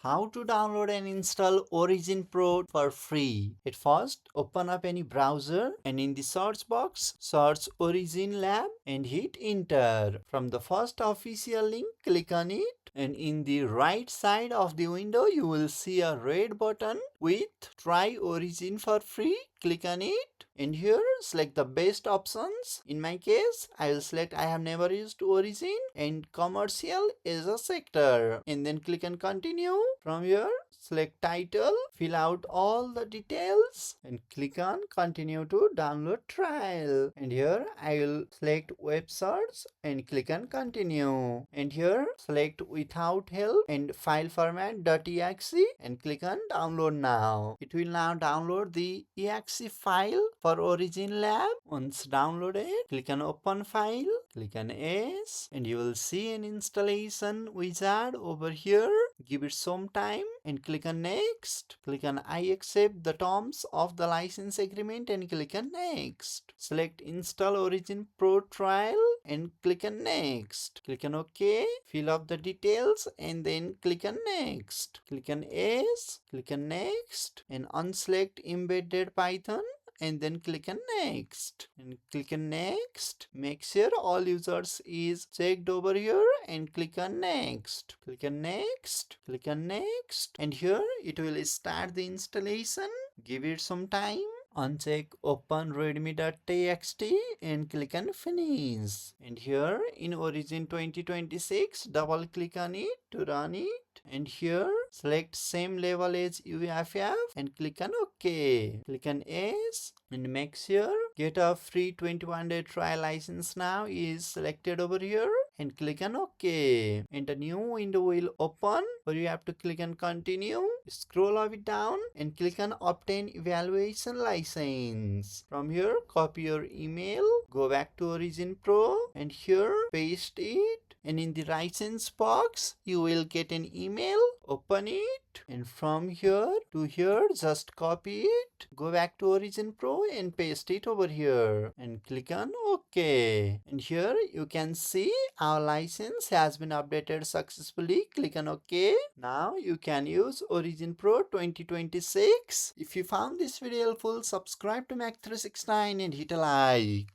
How to download and install OriginPro for free. At first, open up any browser and in the search box, search Origin Lab and hit enter. From the first official link, click on it and in the right side of the window, you will see a red button with Try Origin for free. Click on it and here select the best options. In my case, I will select I have never used Origin and commercial is a sector and then click on continue. From here, select title, fill out all the details and click on continue to download trial. And here I will select web search and click on continue. And here select without help and file format .exe and click on download now. It will now download the exe file for Origin Lab. Once downloaded, click on open file, click on yes and you will see an installation wizard over here. Give it some time and click on next. Click on I accept the terms of the license agreement and click on next. Select install Origin Pro trial and click on next. Click on OK. Fill up the details and then click on next. Click on yes. Click on next and unselect embedded Python and then click on next and click on next. Make sure all users is checked over here and click on next. Click on next. Click on next and here it will start the installation. Give it some time. Uncheck open readme.txt and click on finish. And here in Origin 2026, double click on it to run it. And here select same level as UFF and click on OK. Click on yes and make sure get a free 21-day trial license now is selected over here and click on OK. And a new window will open where you have to click on continue. Scroll a bit down and click on obtain evaluation license. From here copy your email, go back to Origin Pro and here paste it. And in the license box, you will get an email. Open it and from here to here, just copy it. Go back to Origin Pro and paste it over here and click on OK. And here you can see our license has been updated successfully. Click on OK. Now you can use Origin Pro 2026. If you found this video helpful, subscribe to Mac369 and hit a like.